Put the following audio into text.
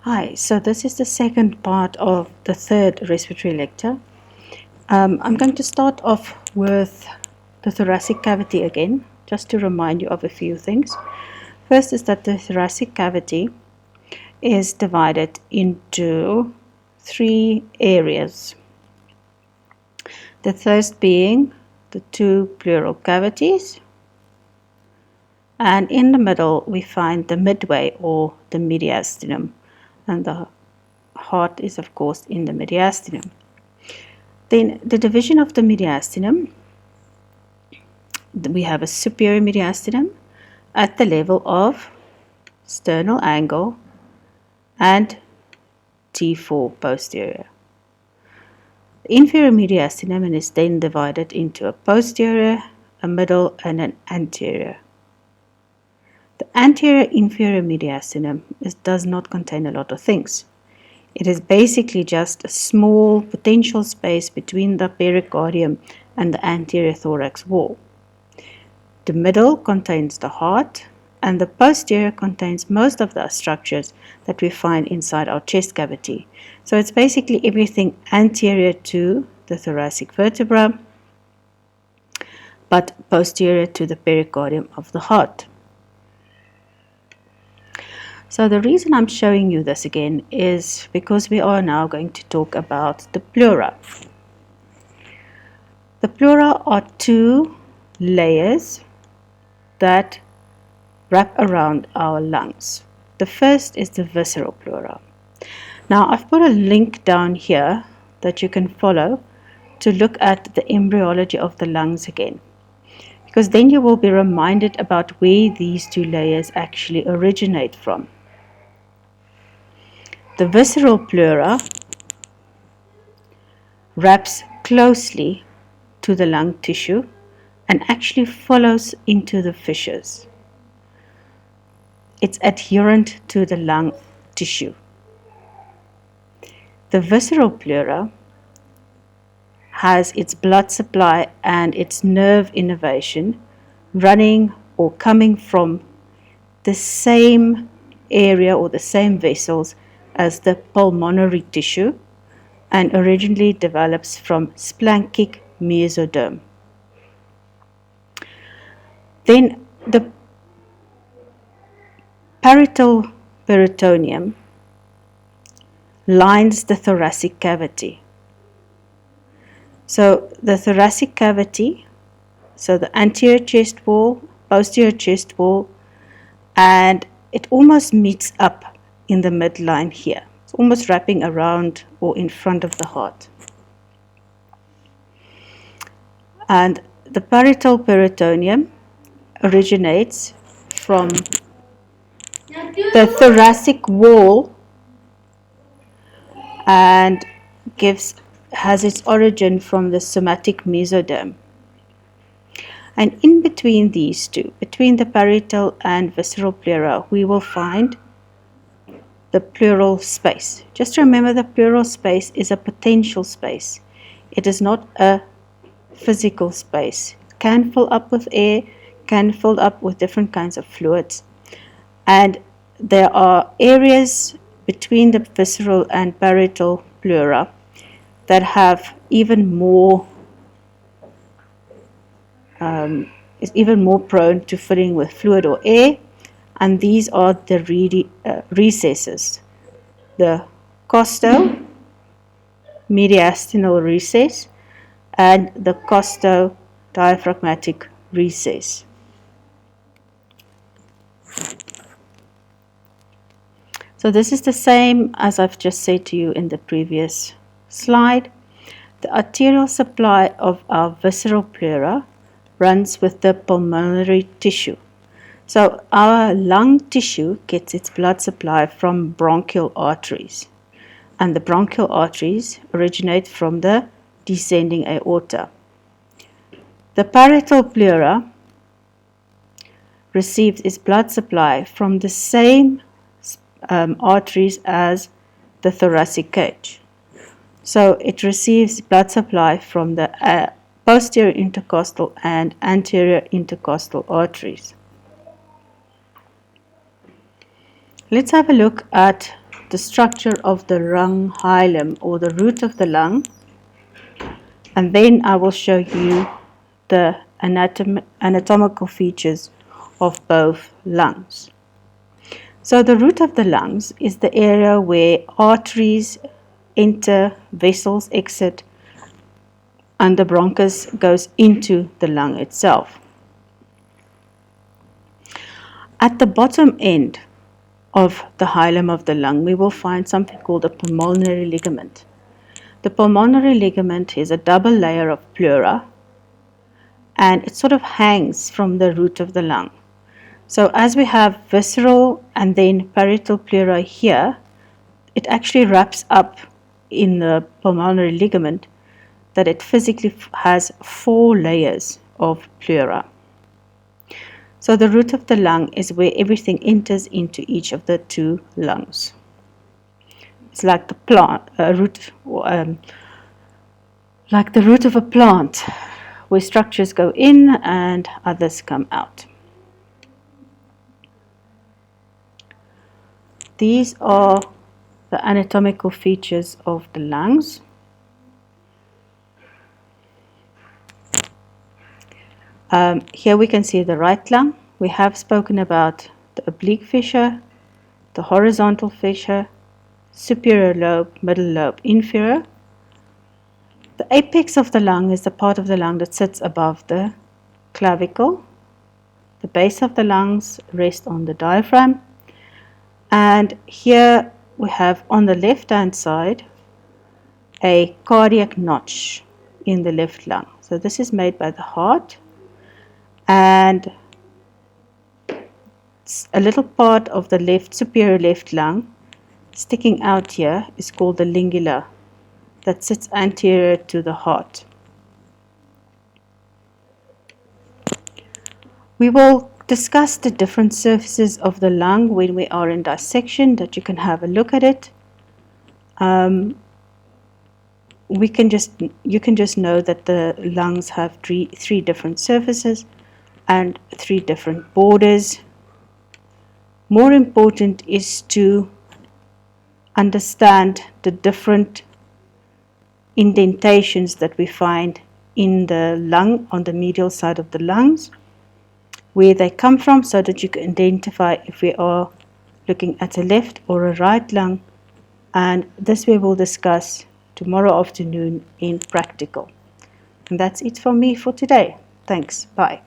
Hi, so this is the second part of the third respiratory lecture. I'm going to start off with the thoracic cavity again, just to remind you of a few things. First is that the thoracic cavity is divided into three areas. The first being the two pleural cavities, and in the middle we find the midway or the mediastinum, and the heart is of course in the mediastinum. Then the division of the mediastinum, we have a superior mediastinum at the level of sternal angle and T4 posterior. The inferior mediastinum is then divided into a posterior, a middle, and an anterior. The anterior inferior mediastinum does not contain a lot of things. It is basically just a small potential space between the pericardium and the anterior thorax wall. The middle contains the heart, and the posterior contains most of the structures that we find inside our chest cavity. So it's basically everything anterior to the thoracic vertebra, but posterior to the pericardium of the heart. So the reason I'm showing you this again is because we are now going to talk about the pleura. The pleura are two layers that wrap around our lungs. The first is the visceral pleura. Now I've put a link down here that you can follow to look at the embryology of the lungs again, because then you will be reminded about where these two layers actually originate from. The visceral pleura wraps closely to the lung tissue and actually follows into the fissures. It's adherent to the lung tissue. The visceral pleura has its blood supply and its nerve innervation running or coming from the same area or the same vessels as the pulmonary tissue, and originally develops from splanchic mesoderm. Then the parietal peritoneum lines the thoracic cavity. So the thoracic cavity, so the anterior chest wall, posterior chest wall, and it almost meets up in the midline here. It's almost wrapping around or in front of the heart. And the parietal peritoneum originates from the thoracic wall and has its origin from the somatic mesoderm. And in between these two, between the parietal and visceral pleura, we will find the pleural space. Just remember, the pleural space is a potential space. It is not a physical space. Can fill up with air, can fill up with different kinds of fluids. And there are areas between the visceral and parietal pleura that have even more is even more prone to filling with fluid or air, and these are the recesses: the costo-mediastinal recess and the costo-diaphragmatic recess. So this is the same as I've just said to you in the previous slide. The arterial supply of our visceral pleura runs with the pulmonary tissue. So our lung tissue gets its blood supply from bronchial arteries, and the bronchial arteries originate from the descending aorta. The parietal pleura receives its blood supply from the same arteries as the thoracic cage. So it receives blood supply from the posterior intercostal and anterior intercostal arteries. Let's have a look at the structure of the lung hilum, or the root of the lung, and then I will show you the anatomical features of both lungs. So the root of the lungs is the area where arteries enter, vessels exit, and the bronchus goes into the lung itself. At the bottom end of the hilum of the lung, we will find something called a pulmonary ligament. The pulmonary ligament is a double layer of pleura, and it sort of hangs from the root of the lung. So as we have visceral and then parietal pleura here, it actually wraps up in the pulmonary ligament that it physically has 4 layers of pleura. So the root of the lung is where everything enters into each of the 2 lungs. It's like the like the root of a plant, where structures go in and others come out. These are the anatomical features of the lungs. Here we can see the right lung. We have spoken about the oblique fissure, the horizontal fissure, superior lobe, middle lobe, inferior. The apex of the lung is the part of the lung that sits above the clavicle. The base of the lungs rests on the diaphragm. And here we have on the left-hand side a cardiac notch in the left lung. So this is made by the heart, and a little part of the superior left lung sticking out here is called the lingula, that sits anterior to the heart. We will discuss the different surfaces of the lung when we are in dissection, that you can have a look at it. You can just know that the lungs have three different surfaces and 3 different borders. More important is to understand the different indentations that we find in the lung, on the medial side of the lungs, where they come from, so that you can identify if we are looking at a left or a right lung. And this we will discuss tomorrow afternoon in practical. And that's it from me for today. Thanks. Bye.